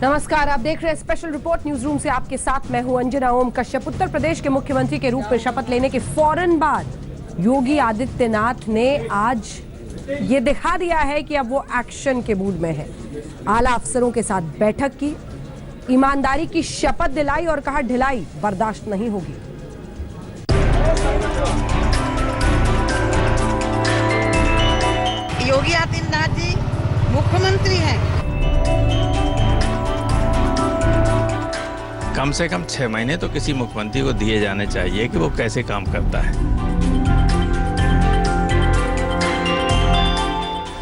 नमस्कार, आप देख रहे हैं स्पेशल रिपोर्ट न्यूज रूम से। आपके साथ मैं हूं अंजना ओम कश्यप। उत्तर प्रदेश के मुख्यमंत्री के रूप में शपथ लेने के फौरन बाद योगी आदित्यनाथ ने आज ये दिखा दिया है कि अब वो एक्शन के मूड में है। आला अफसरों के साथ बैठक की, ईमानदारी की शपथ दिलाई और कहा ढिलाई बर्दाश्त नहीं होगी। योगी आदित्यनाथ जी मुख्यमंत्री हैं। कम से कम 6 महीने तो किसी मुख्यमंत्री को दिए जाने चाहिए कि वो कैसे काम करता है।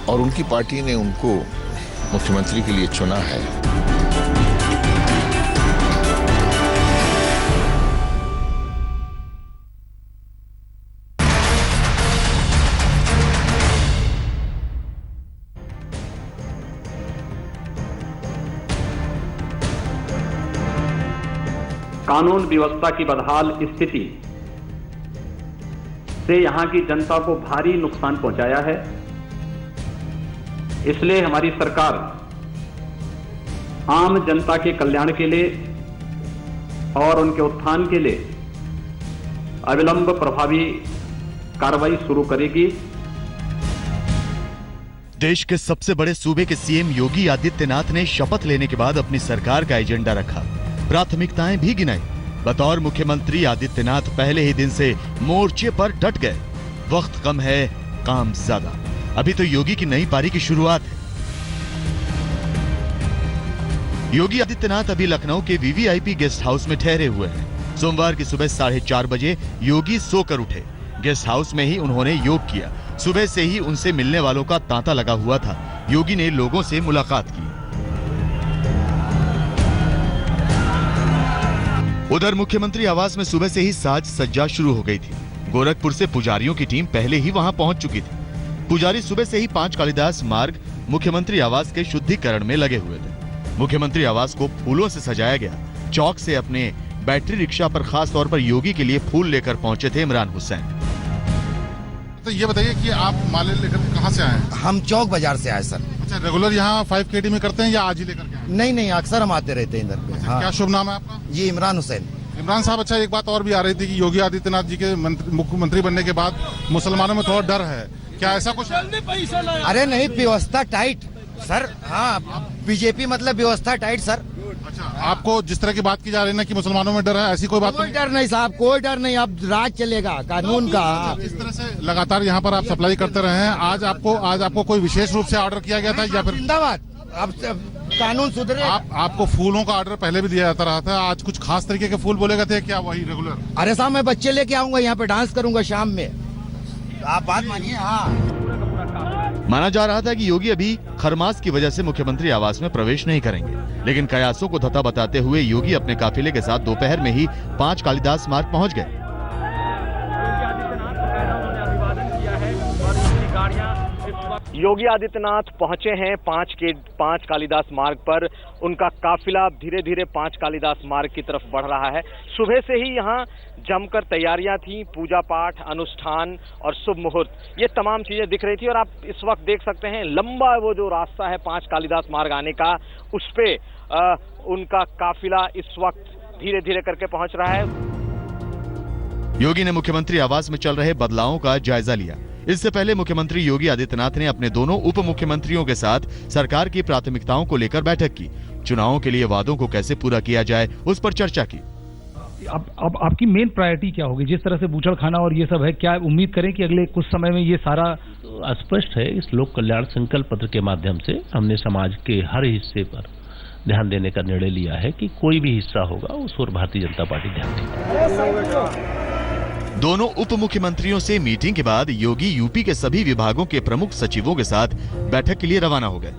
और उनकी पार्टी ने उनको मुख्यमंत्री के लिए चुना है। कानून व्यवस्था की बदहाल स्थिति से यहां की जनता को भारी नुकसान पहुंचाया है। इसलिए हमारी सरकार आम जनता के कल्याण के लिए और उनके उत्थान के लिए अविलंब प्रभावी कार्रवाई शुरू करेगी। देश के सबसे बड़े सूबे के सीएम योगी आदित्यनाथ ने शपथ लेने के बाद अपनी सरकार का एजेंडा रखा, प्राथमिकताएं भी गिनाई। बतौर मुख्यमंत्री आदित्यनाथ पहले ही दिन से मोर्चे पर डट गए। वक्त कम है, काम ज्यादा। अभी तो योगी की नई पारी की शुरुआत है। योगी आदित्यनाथ अभी लखनऊ के वीवीआईपी गेस्ट हाउस में ठहरे हुए हैं। सोमवार की सुबह 4:30 बजे योगी सोकर उठे। गेस्ट हाउस में ही उन्होंने योग किया। सुबह से ही उनसे मिलने वालों का तांता लगा हुआ था। योगी ने लोगों से मुलाकात की। उधर मुख्यमंत्री आवास में सुबह से ही साज सज्जा शुरू हो गई थी। गोरखपुर से पुजारियों की टीम पहले ही वहां पहुंच चुकी थी। पुजारी सुबह से ही 5 कालिदास मार्ग मुख्यमंत्री आवास के शुद्धिकरण में लगे हुए थे। मुख्यमंत्री आवास को फूलों से सजाया गया। चौक से अपने बैटरी रिक्शा पर खास तौर पर योगी के लिए फूल लेकर पहुंचे थे इमरान हुसैन। तो ये बताइए कि आप माले लेकर कहाँ से आए हैं? हम चौक बाजार से आए सर। अच्छा, रेगुलर यहाँ 5 KD में करते हैं या आज ही लेकर के आए? नहीं, अक्सर हम आते रहते हैं इधर पे। अच्छा, हाँ। क्या शुभ नाम है आपका? जी इमरान हुसैन। इमरान साहब, अच्छा एक बात और भी आ रही थी कि योगी आदित्यनाथ जी के मुख्यमंत्री बनने के बाद मुसलमानों में थोड़ा डर है, क्या ऐसा कुछ है? अरे नहीं, व्यवस्था टाइट सर। हाँ, बीजेपी मतलब व्यवस्था टाइट सर। अच्छा, आपको जिस तरह की बात की जा रही है ना कि मुसलमानों में डर है, ऐसी कोई बात कोई डर नहीं साहब, कोई डर नहीं। अब राज चलेगा कानून का। इस तरह से लगातार यहाँ पर आप सप्लाई करते रहे हैं। आज आपको कोई विशेष रूप से ऑर्डर किया गया था या फिर? जिंदाबाद, अब कानून सुधरे। आपको फूलों का ऑर्डर पहले भी दिया जाता रहा था। आज कुछ खास तरीके के फूल बोले गए थे क्या? वही रेगुलर? अरे साहब, मैं बच्चे लेके आऊंगा, यहाँ पे डांस करूंगा शाम में। आप बात मानिए। हाँ, माना जा रहा था कि योगी अभी खरमास की वजह से मुख्यमंत्री आवास में प्रवेश नहीं करेंगे, लेकिन कयासों को धत्ता बताते हुए योगी अपने काफिले के साथ दोपहर में ही 5 कालिदास मार्ग पहुंच गए। योगी आदित्यनाथ पहुंचे हैं 5 कालिदास मार्ग पर। उनका काफिला धीरे धीरे 5 कालिदास मार्ग की तरफ बढ़ रहा है। सुबह से ही यहाँ जमकर तैयारियां थी, पूजा पाठ, अनुष्ठान और शुभ मुहूर्त, ये तमाम चीजें दिख रही थी। और आप इस वक्त देख सकते हैं लंबा वो जो रास्ता है 5 कालिदास मार्ग आने का, उस पे उनका काफिला इस वक्त धीरे धीरे करके पहुंच रहा है। योगी ने मुख्यमंत्री आवास में चल रहे बदलावों का जायजा लिया। इससे पहले मुख्यमंत्री योगी आदित्यनाथ ने अपने दोनों उप मुख्यमंत्रियों के साथ सरकार की प्राथमिकताओं को लेकर बैठक की। चुनावों के लिए वादों को कैसे पूरा किया जाए, उस पर चर्चा की। अब आपकी मेन प्रायोरिटी क्या होगी? जिस तरह से बूचड़ खाना और ये सब है, क्या उम्मीद करें कि अगले कुछ समय में ये सारा? तो स्पष्ट है, इस लोक कल्याण संकल्प पत्र के माध्यम से हमने समाज के हर हिस्से पर ध्यान देने का निर्णय लिया है कि कोई भी हिस्सा होगा उस पर भारतीय जनता पार्टी ध्यान देगी। दोनों उप मुख्यमंत्रियों से मीटिंग के बाद योगी यूपी के सभी विभागों के प्रमुख सचिवों के साथ बैठक के लिए रवाना हो गए।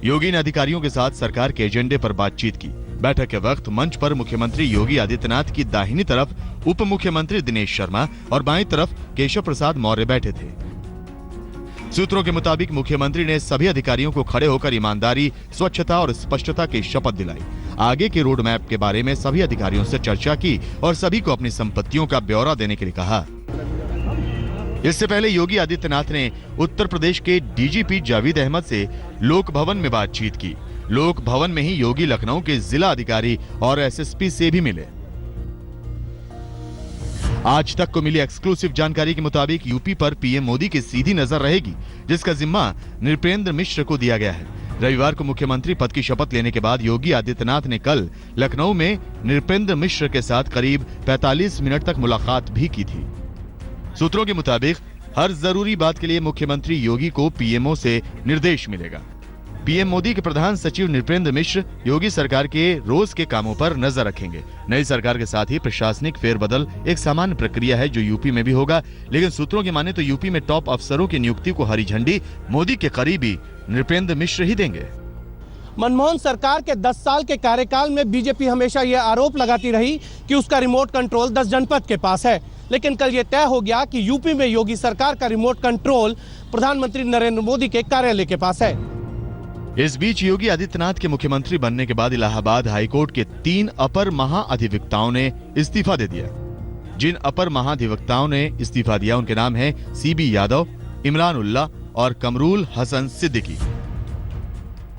योगी ने अधिकारियों के साथ सरकार के एजेंडे पर बातचीत की। बैठक के वक्त मंच पर मुख्यमंत्री योगी आदित्यनाथ की दाहिनी तरफ उप मुख्यमंत्री दिनेश शर्मा और बाईं तरफ केशव प्रसाद मौर्य बैठे थे। सूत्रों के मुताबिक मुख्यमंत्री ने सभी अधिकारियों को खड़े होकर ईमानदारी, स्वच्छता और स्पष्टता की शपथ दिलाई। आगे के रोड मैप के बारे में सभी अधिकारियों से चर्चा की और सभी को अपनी संपत्तियों का ब्यौरा देने के लिए कहा। इससे पहले योगी आदित्यनाथ ने उत्तर प्रदेश के डीजीपी जावेद अहमद से लोक भवन में बातचीत की। लोक भवन में ही योगी लखनऊ के जिला अधिकारी और एसएसपी से भी मिले। आज तक को मिली एक्सक्लूसिव जानकारी के मुताबिक यूपी पर पीएम मोदी की सीधी नजर रहेगी, जिसका जिम्मा नृपेंद्र मिश्र को दिया गया है। रविवार को मुख्यमंत्री पद की शपथ लेने के बाद योगी आदित्यनाथ ने कल लखनऊ में नृपेंद्र मिश्र के साथ करीब 45 मिनट तक मुलाकात भी की थी। सूत्रों के मुताबिक हर जरूरी बात के लिए मुख्यमंत्री योगी को पीएमओ से निर्देश मिलेगा। पीएम मोदी के प्रधान सचिव नृपेंद्र मिश्र योगी सरकार के रोज के कामों पर नजर रखेंगे। नई सरकार के साथ ही प्रशासनिक फेरबदल एक सामान्य प्रक्रिया है जो यूपी में भी होगा, लेकिन सूत्रों की माने तो यूपी में टॉप अफसरों की नियुक्ति को हरी झंडी मोदी के करीबी नृपेंद्र मिश्र ही देंगे। मनमोहन सरकार के 10 साल के कार्यकाल में बीजेपी हमेशा यह आरोप लगाती रही कि उसका रिमोट कंट्रोल 10 जनपद के पास है, लेकिन कल यह तय हो गया कि यूपी में योगी सरकार का रिमोट कंट्रोल प्रधानमंत्री नरेंद्र मोदी के कार्यालय के पास है। इस बीच योगी आदित्यनाथ के मुख्यमंत्री बनने के बाद इलाहाबाद हाईकोर्ट के 3 अपर महाधिवक्ताओं ने इस्तीफा दे दिया। जिन अपर महाधिवक्ताओं ने इस्तीफा दिया उनके नाम हैं सीबी यादव, इमरान उल्ला और कमरुल हसन सिद्दीकी।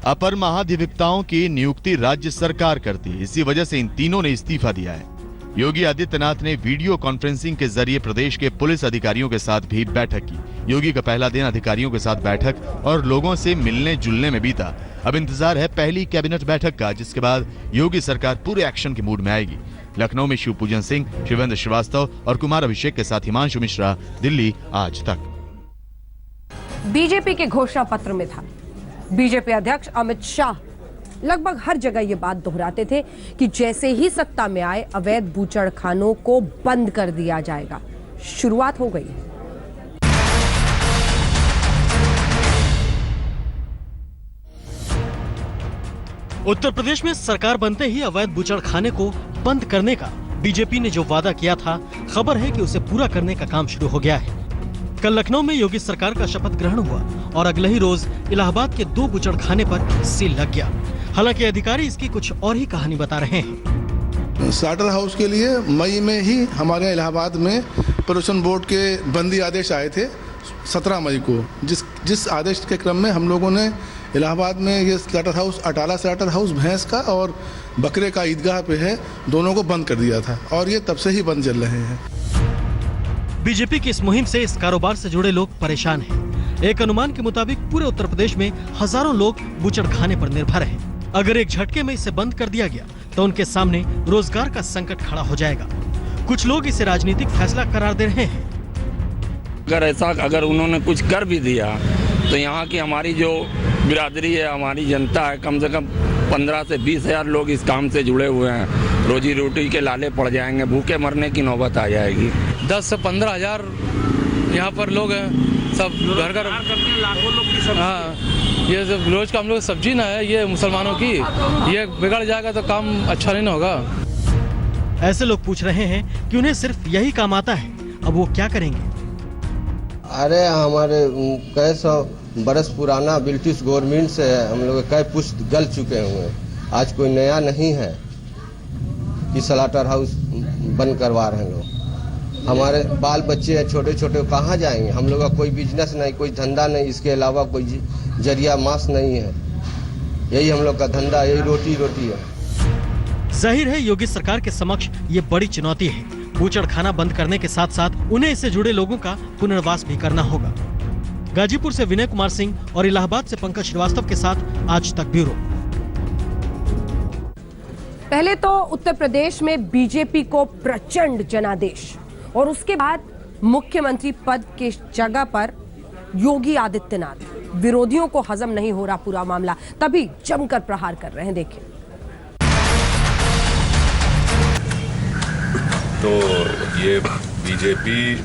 अपर महाधिवक्ताओं की नियुक्ति राज्य सरकार करती है, इसी वजह से इन तीनों ने इस्तीफा दिया है। योगी आदित्यनाथ ने वीडियो कॉन्फ्रेंसिंग के जरिए प्रदेश के पुलिस अधिकारियों के साथ भी बैठक की। योगी का पहला दिन अधिकारियों के साथ बैठक और लोगों से मिलने जुलने में बीता। अब इंतजार है पहली कैबिनेट बैठक का, जिसके बाद योगी सरकार पूरे एक्शन के मूड में आएगी। लखनऊ में शिवपूजन सिंह, शिवेंद्र श्रीवास्तव और कुमार अभिषेक के साथ हिमांशु मिश्रा, दिल्ली आज तक। बीजेपी के घोषणा पत्र में था, बीजेपी अध्यक्ष अमित शाह लगभग हर जगह ये बात दोहराते थे कि जैसे ही सत्ता में आए अवैध बूचड़खानों को बंद कर दिया जाएगा। शुरुआत हो गई। उत्तर प्रदेश में सरकार बनते ही अवैध बूचड़खाने को बंद करने का बीजेपी ने जो वादा किया था, खबर है कि उसे पूरा करने का काम शुरू हो गया है। कल लखनऊ में योगी सरकार का शपथ ग्रहण हुआ और अगले ही रोज इलाहाबाद के 2 बूचड़खाने पर सील लग गया। हालांकि अधिकारी इसकी कुछ और ही कहानी बता रहे हैं। स्लाटर हाउस के लिए मई में ही हमारे इलाहाबाद में प्रदूषण बोर्ड के बंदी आदेश आए थे 17 मई को, जिस आदेश के क्रम में हम लोगों ने इलाहाबाद में ये slaughter house, Atala slaughter house भैंस का और बकरे का ईदगाह पे है, दोनों को बंद कर दिया था और ये तब से ही बंद चल रहे हैं। बीजेपी की इस मुहिम से इस कारोबार से जुड़े लोग परेशान हैं। एक अनुमान के मुताबिक पूरे उत्तर प्रदेश में हजारों लोग बूचड़खाने पर निर्भर हैं। अगर एक झटके में इसे बंद कर दिया गया तो उनके सामने रोजगार का संकट खड़ा हो जाएगा। कुछ लोग इसे राजनीतिक फैसला करार दे रहे हैं। अगर उन्होंने कुछ कर भी दिया तो यहाँ की हमारी जो बिरादरी है, हमारी जनता है, कम से कम 15 से 20 हजार लोग इस काम से जुड़े हुए हैं। रोजी रोटी के लाले पड़ जाएंगे, भूखे मरने की नौबत आ जाएगी। 10 से 15 हजार यहाँ पर लोग हैं, सब घर घर लाखों लोग। हाँ, ये सब रोज का हम लोग सब्जी ना है, ये मुसलमानों की, ये बिगड़ जाएगा तो काम अच्छा नहीं ना होगा। ऐसे लोग पूछ रहे हैं कि उन्हें सिर्फ यही काम आता है, अब वो क्या करेंगे। अरे हमारे कई 100 बरस पुराना ब्रिटिश गवर्नमेंट से हम लोग कई पुष्ट गल चुके हुए। आज कोई नया नहीं है कि स्लाटर हाउस बंद करवा रहे हैं लोग। हमारे बाल बच्चे हैं छोटे छोटे, कहाँ जाएंगे। हम लोग का कोई बिजनेस नहीं, कोई धंधा नहीं, इसके अलावा कोई जरिया मास नहीं है। यही हम लोग का धंधा, यही रोटी है। जाहिर है योगी सरकार के समक्ष ये बड़ी चुनौती है। बूचड़खाना बंद करने के साथ साथ उन्हें इससे जुड़े लोगों का पुनर्वास भी करना होगा। गाजीपुर से विनय कुमार सिंह और इलाहाबाद से पंकज श्रीवास्तव के साथ आज तक ब्यूरो। पहले तो उत्तर प्रदेश में बीजेपी को प्रचंड जनादेश और उसके बाद मुख्यमंत्री पद की जगह पर योगी आदित्यनाथ। विरोधियों को हजम नहीं हो रहा पूरा मामला, तभी जमकर प्रहार कर रहे हैं। देखिए तो ये बीजेपी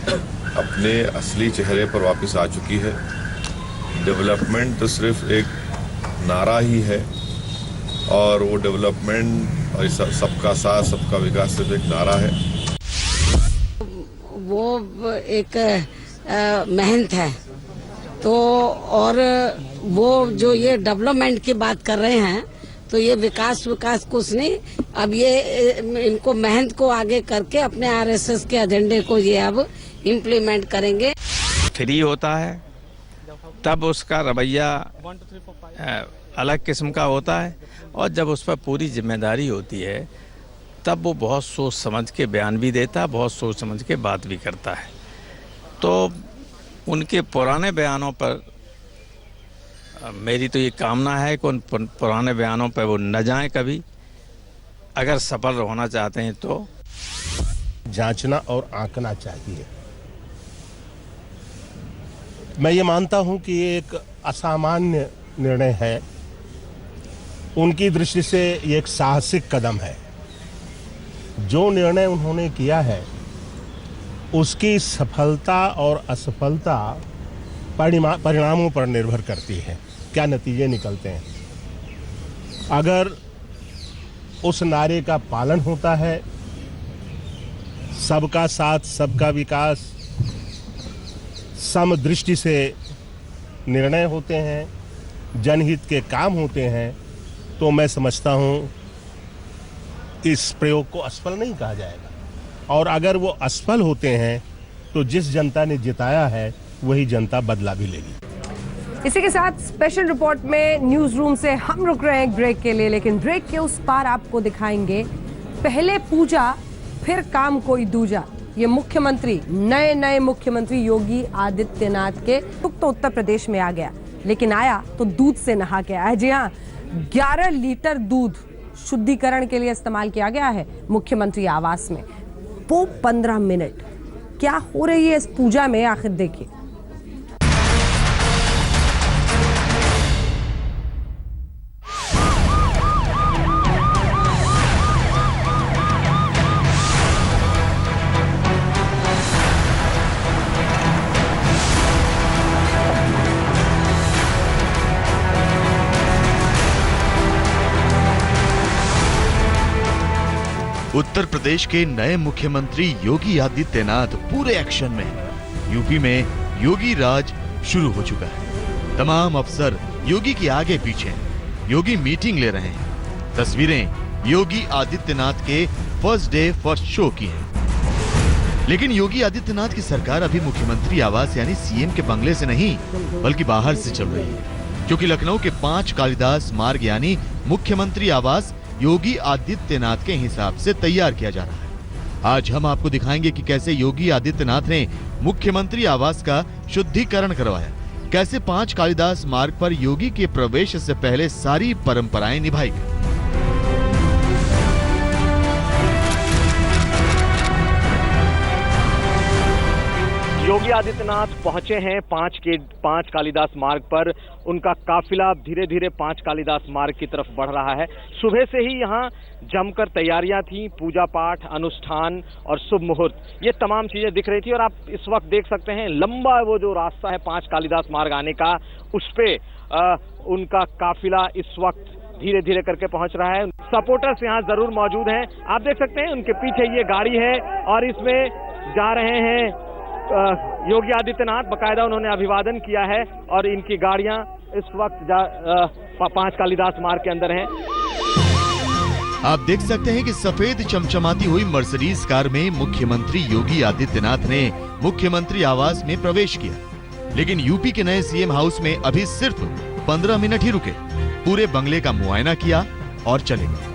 अपने असली चेहरे पर वापस आ चुकी है। डेवलपमेंट तो सिर्फ एक नारा ही है और वो डेवलपमेंट और सबका साथ सबका विकास सिर्फ एक नारा है। वो एक मेहनत है तो, और वो जो ये डेवलपमेंट की बात कर रहे हैं तो ये विकास कुछ नहीं। अब ये इनको मेहनत को आगे करके अपने आरएसएस के एजेंडे को ये अब इम्प्लीमेंट करेंगे। फ्री होता है तब उसका रवैया अलग किस्म का होता है, और जब उस पर पूरी जिम्मेदारी होती है तब वो बहुत सोच समझ के बयान भी देता है, बहुत सोच समझ के बात भी करता है। तो उनके पुराने बयानों पर मेरी तो ये कामना है कि उन पुराने बयानों पर वो न जाएं कभी, अगर सफल होना चाहते हैं तो। जांचना और आंकना चाहिए। मैं ये मानता हूं कि ये एक असामान्य निर्णय है, उनकी दृष्टि से ये एक साहसिक कदम है। जो निर्णय उन्होंने किया है उसकी सफलता और असफलता परिणामों पर निर्भर करती है, क्या नतीजे निकलते हैं। अगर उस नारे का पालन होता है, सबका साथ सबका विकास, समदृष्टि से निर्णय होते हैं, जनहित के काम होते हैं, तो मैं समझता हूं इस प्रयोग को असफल नहीं कहा जाएगा। और अगर वो असफल होते हैं तो जिस जनता ने जिताया है वही जनता बदला भी लेगी। इसी के साथ स्पेशल रिपोर्ट में न्यूज रूम से हम रुक रहे हैं ब्रेक के लिए, लेकिन ब्रेक के उस पार आपको दिखाएंगे पहले पूजा फिर काम कोई दूजा। ये मुख्यमंत्री, नए मुख्यमंत्री योगी आदित्यनाथ के तो उत्तर प्रदेश में आ गया, लेकिन आया तो दूध से नहा के आया। जी हाँ, 11 लीटर दूध शुद्धिकरण के लिए इस्तेमाल किया गया है मुख्यमंत्री आवास में। वो 15 मिनट क्या हो रही है इस पूजा में, आखिर देखिए। उत्तर प्रदेश के नए मुख्यमंत्री योगी आदित्यनाथ पूरे एक्शन में हैं। यूपी में योगी राज शुरू हो चुका है। तमाम अफसर योगी के आगे पीछे हैं। योगी मीटिंग ले रहे हैं। तस्वीरें योगी आदित्यनाथ के फर्स्ट डे फर्स्ट शो की हैं। लेकिन योगी आदित्यनाथ की सरकार अभी मुख्यमंत्री आवास यानी सीएम के बंगले से नहीं बल्कि बाहर से चल रही है, क्योंकि लखनऊ के 5 कालिदास मार्ग यानी मुख्यमंत्री आवास योगी आदित्यनाथ के हिसाब से तैयार किया जा रहा है। आज हम आपको दिखाएंगे कि कैसे योगी आदित्यनाथ ने मुख्यमंत्री आवास का शुद्धिकरण करवाया, कैसे 5 कालिदास मार्ग पर योगी के प्रवेश से पहले सारी परंपराएं निभाई गई। योगी आदित्यनाथ पहुंचे हैं 5 कालिदास मार्ग पर। उनका काफिला धीरे धीरे 5 कालिदास मार्ग की तरफ बढ़ रहा है। सुबह से ही यहाँ जमकर तैयारियां थी, पूजा पाठ, अनुष्ठान और शुभ मुहूर्त, ये तमाम चीजें दिख रही थी। और आप इस वक्त देख सकते हैं लंबा वो जो रास्ता है 5 कालिदास मार्ग आने का, उस पे उनका काफिला इस वक्त धीरे धीरे करके पहुंच रहा है। सपोर्टर्स यहाँ जरूर मौजूद हैं, आप देख सकते हैं उनके पीछे ये गाड़ी है और इसमें जा रहे हैं योगी आदित्यनाथ। बकायदा उन्होंने अभिवादन किया है और इनकी गाड़ियां इस वक्त 5 कालिदास मार्ग के अंदर हैं। आप देख सकते हैं कि सफेद चमचमाती हुई मर्सिडीज कार में मुख्यमंत्री योगी आदित्यनाथ ने मुख्यमंत्री आवास में प्रवेश किया। लेकिन यूपी के नए सीएम हाउस में अभी सिर्फ 15 मिनट ही रुके, पूरे बंगले का मुआयना किया और चले गए।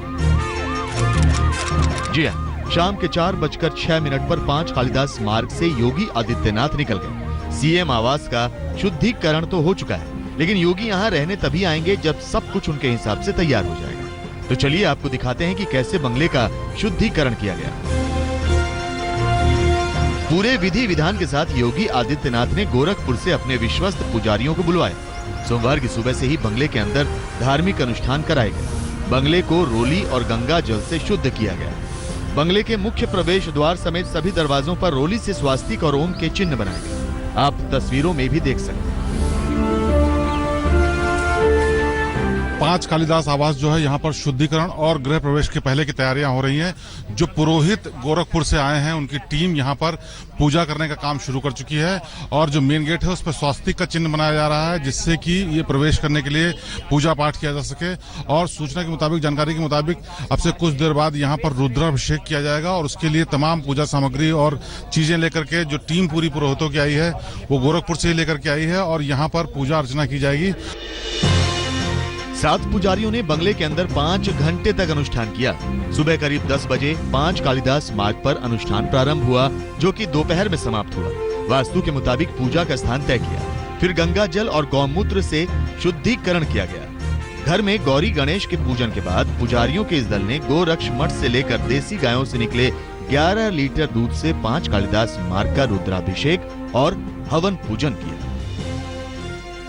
जी हाँ, शाम के 4:06 पर 5 कालिदास मार्ग से योगी आदित्यनाथ निकल गए। सीएम आवास का शुद्धिकरण तो हो चुका है, लेकिन योगी यहाँ रहने तभी आएंगे जब सब कुछ उनके हिसाब से तैयार हो जाएगा। तो चलिए आपको दिखाते हैं कि कैसे बंगले का शुद्धिकरण किया गया। पूरे विधि विधान के साथ योगी आदित्यनाथ ने गोरखपुर से अपने विश्वस्त पुजारियों को बुलवाया। सोमवार की सुबह से ही बंगले के अंदर धार्मिक अनुष्ठान कराए गए। बंगले को रोली और गंगा जल से शुद्ध किया गया। बंगले के मुख्य प्रवेश द्वार समेत सभी दरवाजों पर रोली से स्वास्तिक और ओम के चिन्ह बनाए गए। आप तस्वीरों में भी देख सकते हैं। 5 कालिदास आवास जो है यहाँ पर शुद्धिकरण और गृह प्रवेश के पहले की तैयारियां हो रही हैं। जो पुरोहित गोरखपुर से आए हैं उनकी टीम यहाँ पर पूजा करने का काम शुरू कर चुकी है और जो मेन गेट है उस पर स्वास्तिक का चिन्ह बनाया जा रहा है, जिससे कि ये प्रवेश करने के लिए पूजा पाठ किया जा सके। और सूचना के मुताबिक, जानकारी के मुताबिक अब से कुछ देर बाद यहाँ पर रुद्राभिषेक किया जाएगा और उसके लिए तमाम पूजा सामग्री और चीजें लेकर के जो टीम पूरी पुरोहितों की आई है वो गोरखपुर से ही लेकर के आई है और यहाँ पर पूजा अर्चना की जाएगी। 7 पुजारियों ने बंगले के अंदर 5 घंटे तक अनुष्ठान किया। सुबह करीब 10 बजे 5 कालिदास मार्ग पर अनुष्ठान प्रारंभ हुआ, जो कि दोपहर में समाप्त हुआ। वास्तु के मुताबिक पूजा का स्थान तय किया, फिर गंगा जल और गौमूत्र से शुद्धिकरण किया गया। घर में गौरी गणेश के पूजन के बाद पुजारियों के इस दल ने गोरक्ष मठ से लेकर देसी गायों से निकले 11 लीटर दूध से 5 कालिदास मार्ग का रुद्राभिषेक और हवन पूजन किया।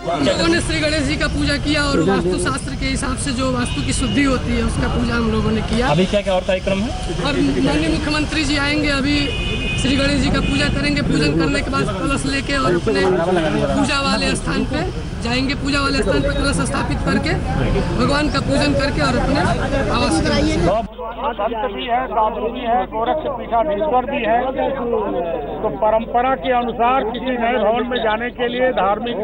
लोगों ने श्री गणेश जी का पूजा किया और वास्तु शास्त्र के हिसाब से जो वास्तु की शुद्धि होती है उसका पूजा हम लोगों ने किया। अभी क्या क्या और कार्यक्रम है? और माननीय मुख्यमंत्री जी आएंगे, अभी श्री गणेश जी का पूजा करेंगे। पूजन करने के बाद कलश लेके और अपने पूजा वाले स्थान पे जाएंगे। पूजा वाले स्थान पर कलश स्थापित करके भगवान का पूजन करके और अपने आवास संत भी है, साधु भी है, गोरक्ष पीठाधीश्वर भी है। तो परंपरा के अनुसार किसी नए भवन में जाने के लिए धार्मिक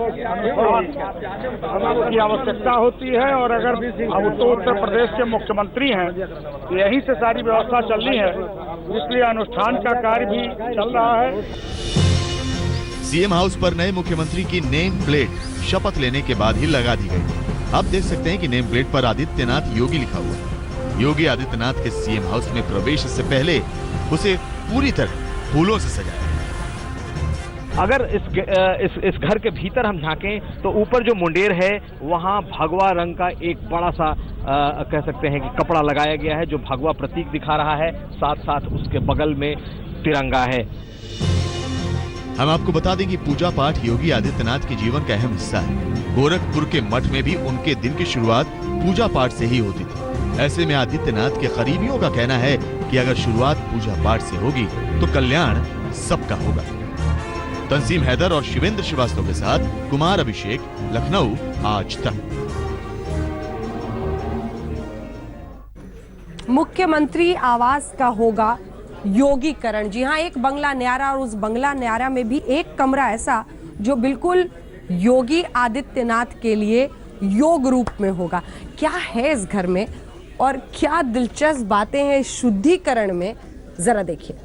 अनुष्ठान की आवश्यकता होती है। और अगर अब तो उत्तर प्रदेश के मुख्यमंत्री हैं, तो यहीं से सारी व्यवस्था चल रही है, इसलिए अनुष्ठान का कार्य भी चल रहा है। सीएम हाउस पर नए मुख्यमंत्री की नेम प्लेट शपथ लेने के बाद ही लगा दी गई। आप देख सकते हैं कि नेम प्लेट पर आदित्यनाथ योगी लिखा हुआ है। योगी आदित्यनाथ के सीएम हाउस में प्रवेश से पहले उसे पूरी तरह फूलों से सजाया। अगर इस घर के भीतर हम झांकें तो ऊपर जो मुंडेर है वहां भगवा रंग का एक बड़ा सा कह सकते हैं कि कपड़ा लगाया गया है, जो भगवा प्रतीक दिखा रहा है। साथ साथ उसके बगल में तिरंगा है। हम आपको बता दें कि पूजा पाठ योगी आदित्यनाथ के जीवन का अहम हिस्सा है। गोरखपुर के मठ में भी उनके दिन की शुरुआत पूजा पाठ से ही होती थी। ऐसे में आदित्यनाथ के करीबियों का कहना है कि अगर शुरुआत पूजा पाठ से होगी तो कल्याण सबका होगा। तंजीम हैदर और शिवेंद्र श्रीवास्तव के साथ कुमार अभिषेक, लखनऊ, आज तक। मुख्यमंत्री आवास का होगा योगीकरण। जी हां, एक बंगला न्यारा और उस बंगला न्यारा में भी एक कमरा ऐसा जो बिल्कुल योगी आदित्यनाथ के लिए योग रूप में होगा। क्या है इस घर में और क्या दिलचस्प बातें हैं शुद्धिकरण में, जरा देखिए।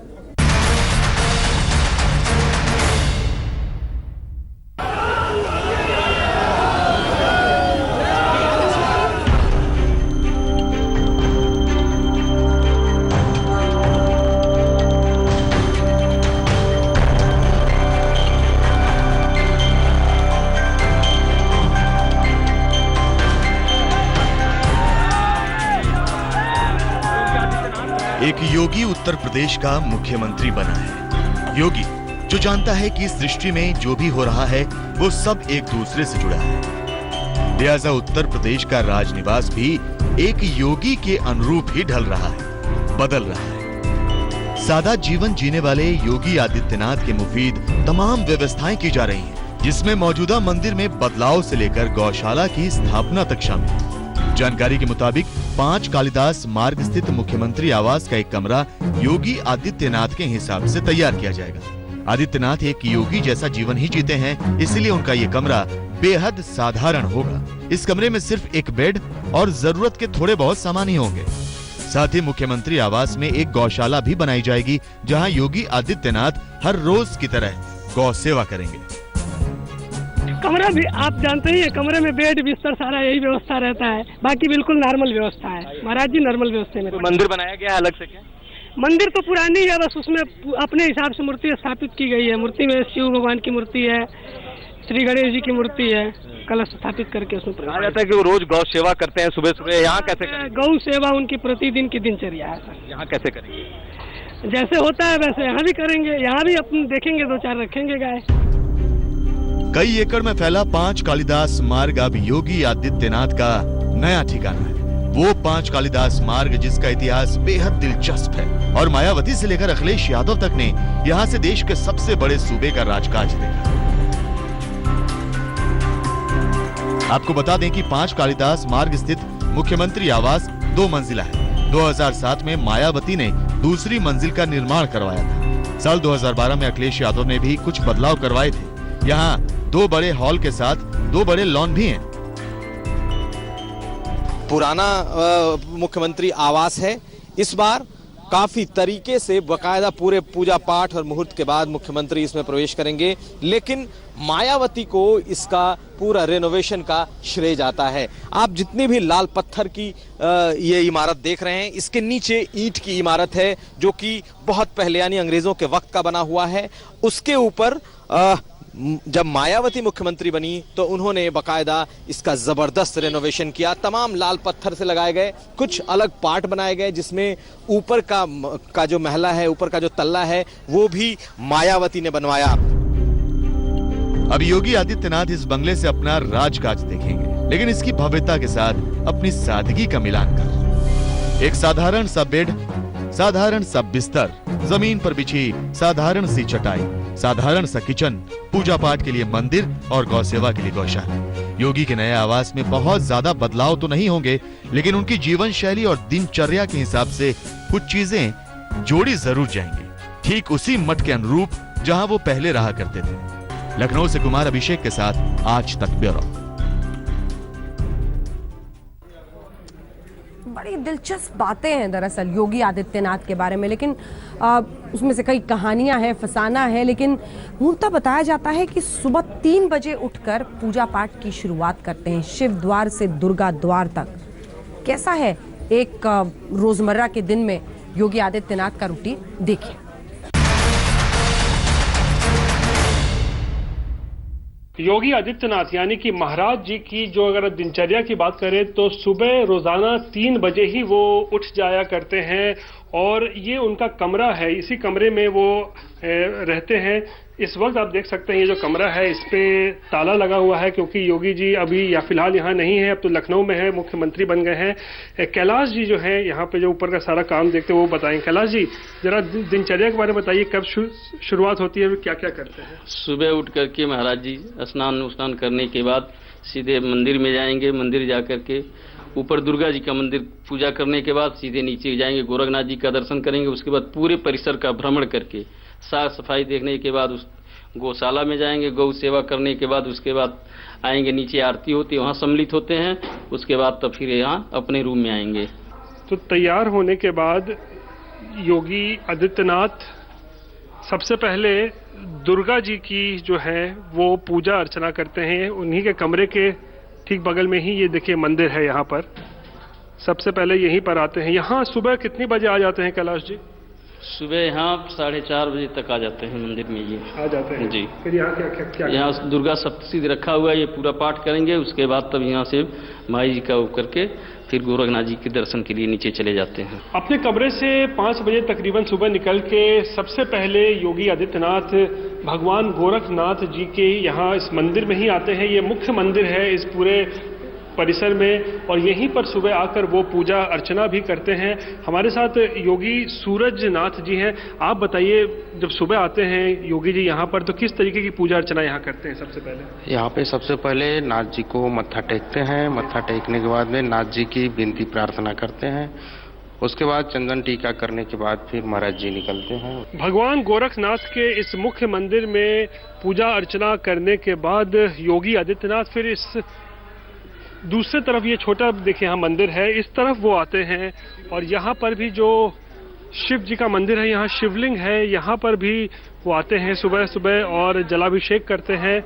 एक योगी उत्तर प्रदेश का मुख्यमंत्री बना है। योगी जो जानता है कि इस सृष्टि में जो भी हो रहा है वो सब एक दूसरे से जुड़ा है। लिहाजा उत्तर प्रदेश का राजनिवास भी एक योगी के अनुरूप ही ढल रहा है, बदल रहा है। सादा जीवन जीने वाले योगी आदित्यनाथ के मुफीद तमाम व्यवस्थाएं की जा रही हैं, जिसमें मौजूदा मंदिर में बदलाव से लेकर गौशाला की स्थापना तक शामिल है। जानकारी के मुताबिक 5 कालिदास मार्ग स्थित मुख्यमंत्री आवास का एक कमरा योगी आदित्यनाथ के हिसाब से तैयार किया जाएगा। आदित्यनाथ एक योगी जैसा जीवन ही जीते हैं, इसलिए उनका ये कमरा बेहद साधारण होगा। इस कमरे में सिर्फ एक बेड और जरूरत के थोड़े बहुत सामान ही होंगे। साथ ही मुख्यमंत्री आवास में एक गौशाला भी बनाई जाएगी, जहां योगी आदित्यनाथ हर रोज की तरह गौ सेवा करेंगे। कमरा भी आप जानते ही है, कमरे में बेड बिस्तर सारा यही व्यवस्था रहता है। बाकी बिल्कुल नॉर्मल व्यवस्था है महाराज जी, नॉर्मल व्यवस्था में। मंदिर बनाया गया है अलग से क्या? मंदिर तो पुरानी है, बस उसमें अपने हिसाब से मूर्ति स्थापित की गई है। मूर्ति में शिव भगवान की मूर्ति है, श्री गणेश जी की मूर्ति है, कलश स्थापित करके उसमें कहा जाता है कि वो रोज गौ सेवा करते हैं सुबह सुबह। यहाँ कैसे करेंगे? गौ सेवा उनकी प्रतिदिन की दिनचर्या है सर। यहाँ कैसे करेंगे? जैसे होता है वैसे यहाँ भी करेंगे। यहाँ भी अपन देखेंगे 2-4 रखेंगे गाय। कई एकड़ में फैला 5 कालिदास मार्ग अब योगी आदित्यनाथ का नया ठिकाना है। वो 5 कालिदास मार्ग जिसका इतिहास बेहद दिलचस्प है और मायावती से लेकर अखिलेश यादव तक ने यहाँ से देश के सबसे बड़े सूबे का राजकाज देखा। आपको बता दें कि 5 कालिदास मार्ग स्थित मुख्यमंत्री आवास 2 मंजिला है। 2007 में मायावती ने दूसरी मंजिल का निर्माण करवाया था। साल 2012 में अखिलेश यादव ने भी कुछ बदलाव करवाए थे। यहाँ 2 बड़े हॉल के साथ 2 बड़े लॉन भी हैं। पुराना मुख्यमंत्री आवास है। इस बार काफी तरीके से बाकायदा पूरे पूजा पाठ और मुहूर्त के बाद मुख्यमंत्री इसमें प्रवेश करेंगे। लेकिन मायावती को इसका पूरा रेनोवेशन का श्रेय जाता है। आप जितनी भी लाल पत्थर की ये इमारत देख रहे हैं, इसके नीचे ईंट की इमारत है जो कि बहुत पहले यानी अंग्रेजों के वक्त का बना हुआ है। उसके ऊपर जब मायावती मुख्यमंत्री बनी तो उन्होंने बाकायदा इसका जबरदस्त रेनोवेशन किया। तमाम लाल पत्थर से लगाए गए कुछ अलग पार्ट बनाए गए, जिसमें ऊपर का जो महला है, ऊपर का जो तल्ला है, वो भी मायावती ने बनवाया। अब योगी आदित्यनाथ इस बंगले से अपना राजकाज देखेंगे, लेकिन इसकी भव्यता के साथ अपनी सादगी का मिलान कर। एक साधारण सा बेड, साधारण सा बिस्तर, जमीन पर बिछी साधारण सी चटाई, साधारण सा किचन, पूजा पाठ के लिए मंदिर और गौ सेवा के लिए गौशाला। योगी के नए आवास में बहुत ज्यादा बदलाव तो नहीं होंगे, लेकिन उनकी जीवन शैली और दिनचर्या के हिसाब से कुछ चीजें जोड़ी जरूर जाएंगी, ठीक उसी मठ के अनुरूप जहां वो पहले रहा करते थे। लखनऊ से कुमार अभिषेक के साथ आज तक ब्यूरो। बड़ी दिलचस्प बातें हैं दरअसल योगी आदित्यनाथ के बारे में, लेकिन उसमें से कई कहानियां हैं, फसाना है। लेकिन मूलतः बताया जाता है कि सुबह 3 बजे उठकर पूजा पाठ की शुरुआत करते हैं, शिव द्वार से दुर्गा द्वार तक। कैसा है एक रोजमर्रा के दिन में योगी आदित्यनाथ का रूटीन, देखिए। योगी आदित्यनाथ यानी कि महाराज जी की जो अगर दिनचर्या की बात करें तो सुबह रोजाना 3 बजे ही वो उठ जाया करते हैं और ये उनका कमरा है, इसी कमरे में वो रहते हैं। इस वक्त आप देख सकते हैं ये जो कमरा है इस पे ताला लगा हुआ है, क्योंकि योगी जी अभी या फिलहाल यहाँ नहीं है, अब तो लखनऊ में है, मुख्यमंत्री बन गए हैं। कैलाश जी जो है यहाँ पे जो ऊपर का सारा काम देखते हैं वो बताएं। कैलाश जी जरा दिनचर्या के बारे में बताइए, कब शुरुआत होती है, क्या क्या करते हैं? सुबह उठ करके महाराज जी स्नान करने के बाद सीधे मंदिर में जाएंगे, मंदिर जा करके ऊपर दुर्गा जी का मंदिर पूजा करने के बाद सीधे नीचे जाएंगे, गोरखनाथ जी का दर्शन करेंगे। उसके बाद पूरे परिसर का भ्रमण करके साफ सफाई देखने के बाद उस गौशाला में जाएंगे, गौ सेवा करने के बाद उसके बाद आएंगे, नीचे आरती होती है वहाँ सम्मिलित होते हैं। उसके बाद तो फिर यहाँ अपने रूम में आएंगे। तो तैयार होने के बाद योगी आदित्यनाथ सबसे पहले दुर्गा जी की जो है वो पूजा अर्चना करते हैं। उन्हीं के कमरे के ठीक बगल में ही ये देखिए मंदिर है, यहाँ पर सबसे पहले यहीं पर आते हैं। यहाँ सुबह कितनी बजे आ जाते हैं कैलाश जी? सुबह यहाँ 4:30 बजे तक आ जाते हैं मंदिर में, ये आ जाते हैं जी। फिर यहाँ क्या यहाँ दुर्गा सप्तशती रखा हुआ है, ये पूरा पाठ करेंगे। उसके बाद तब यहाँ से माई जी का वो करके फिर गोरखनाथ जी के दर्शन के लिए नीचे चले जाते हैं। अपने कमरे से 5 बजे तकरीबन सुबह निकल के सबसे पहले योगी आदित्यनाथ भगवान गोरखनाथ जी के यहाँ इस मंदिर में ही आते हैं। ये मुख्य मंदिर है इस पूरे परिसर में और यहीं पर सुबह आकर वो पूजा अर्चना भी करते हैं। हमारे साथ योगी सूरजनाथ जी हैं। आप बताइए, जब सुबह आते हैं योगी जी यहाँ पर तो किस तरीके की पूजा अर्चना यहाँ करते हैं? सबसे पहले यहाँ पे सबसे पहले नाथ जी को मत्था टेकते हैं। मत्था टेकने के बाद में नाथ जी की विनती प्रार्थना करते हैं। उसके बाद चंदन टीका करने के बाद फिर महाराज जी निकलते हैं। भगवान गोरखनाथ के इस मुख्य मंदिर में पूजा अर्चना करने के बाद योगी आदित्यनाथ फिर इस दूसरे तरफ, ये छोटा देखिए यहाँ मंदिर है, इस तरफ वो आते हैं और यहाँ पर भी जो शिव जी का मंदिर है, यहाँ शिवलिंग है, यहाँ पर भी वो आते हैं सुबह सुबह और जलाभिषेक करते हैं।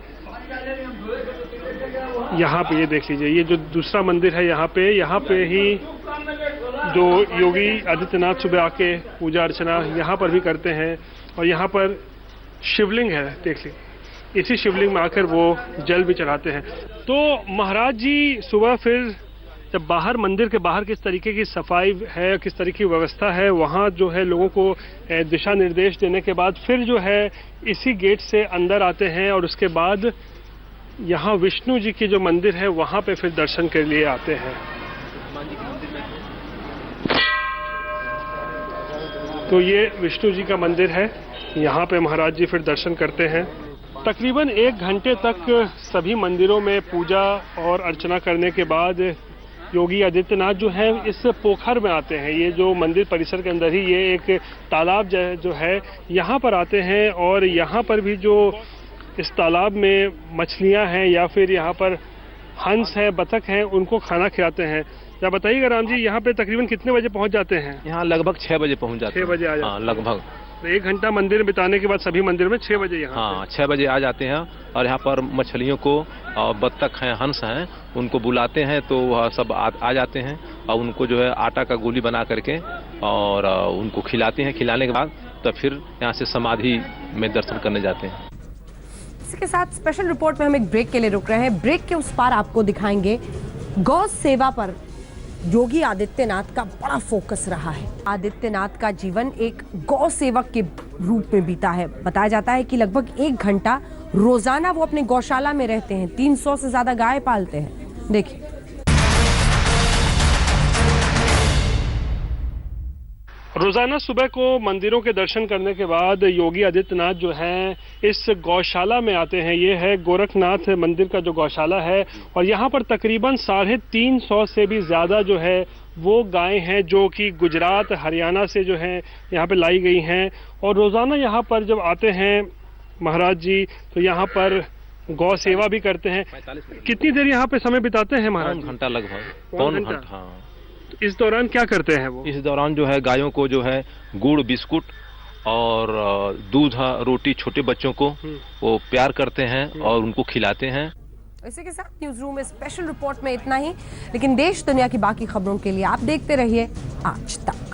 यहाँ पे ये देख लीजिए, ये जो दूसरा मंदिर है यहाँ पे ही जो योगी आदित्यनाथ सुबह आके पूजा अर्चना यहाँ पर भी करते हैं और यहाँ पर शिवलिंग है, देख लीजिए, इसी शिवलिंग में आकर वो जल भी चढ़ाते हैं। तो महाराज जी सुबह फिर जब बाहर मंदिर के बाहर किस तरीके की सफाई है, किस तरीके की व्यवस्था है, वहाँ जो है लोगों को दिशा निर्देश देने के बाद फिर जो है इसी गेट से अंदर आते हैं और उसके बाद यहाँ विष्णु जी की जो मंदिर है वहाँ पे फिर दर्शन के लिए आते हैं। तो ये विष्णु जी का मंदिर है, यहाँ पे महाराज जी फिर दर्शन करते हैं। तकरीबन 1 घंटे तक सभी मंदिरों में पूजा और अर्चना करने के बाद योगी आदित्यनाथ जो है इस पोखर में आते हैं। ये जो मंदिर परिसर के अंदर ही ये एक तालाब जो है यहाँ पर आते हैं और यहाँ पर भी जो इस तालाब में मछलियाँ हैं या फिर यहाँ पर हंस हैं, बतख हैं, उनको खाना खिलाते हैं। क्या बताइएगा राम जी, यहाँ पे तकरीबन कितने बजे पहुँच जाते हैं? यहाँ लगभग 6 बजे पहुँच जाते हैं। 6 बजे आ जाते हैं? हाँ, लगभग। तो 1 घंटा मंदिर में बिताने के बाद सभी मंदिर में 6 बजे यहाँ? हाँ, 6 बजे आ जाते हैं और यहाँ पर मछलियों को, बत्तख हैं, हंस हैं, उनको बुलाते हैं तो वह सब आ जाते हैं और उनको जो है आटा का गोली बना करके और उनको खिलाते हैं। खिलाने के बाद तो फिर यहाँ से समाधि में दर्शन करने जाते हैं। इसी के साथ स्पेशल रिपोर्ट में हम एक ब्रेक के लिए रुक रहे हैं। ब्रेक के उस पार आपको दिखाएंगे गौ सेवा पर योगी आदित्यनाथ का बड़ा फोकस रहा है। आदित्यनाथ का जीवन एक गौ सेवक के रूप में बीता है। बताया जाता है कि लगभग 1 घंटा रोजाना वो अपने गौशाला में रहते हैं। 300 से ज्यादा गाय पालते हैं। देखिए, रोजाना सुबह को मंदिरों के दर्शन करने के बाद योगी आदित्यनाथ जो है इस गौशाला में आते हैं। ये है गोरखनाथ मंदिर का जो गौशाला है और यहाँ पर तकरीबन 350 से भी ज्यादा जो है वो गायें हैं जो कि गुजरात हरियाणा से जो है यहाँ पे लाई गई हैं। और रोजाना यहाँ पर जब आते हैं महाराज जी तो यहाँ पर गौ सेवा भी करते हैं। कितनी देर यहाँ पे समय बिताते हैं महाराज? 1 घंटा लगभग, पौन घंटा। हाँ। इस दौरान क्या करते हैं वो? इस दौरान जो है गायों को जो है गुड़, बिस्कुट और दूध, रोटी छोटे बच्चों को वो प्यार करते हैं और उनको खिलाते हैं। इसी के साथ न्यूज रूम में स्पेशल रिपोर्ट में इतना ही, लेकिन देश दुनिया की बाकी खबरों के लिए आप देखते रहिए आज तक।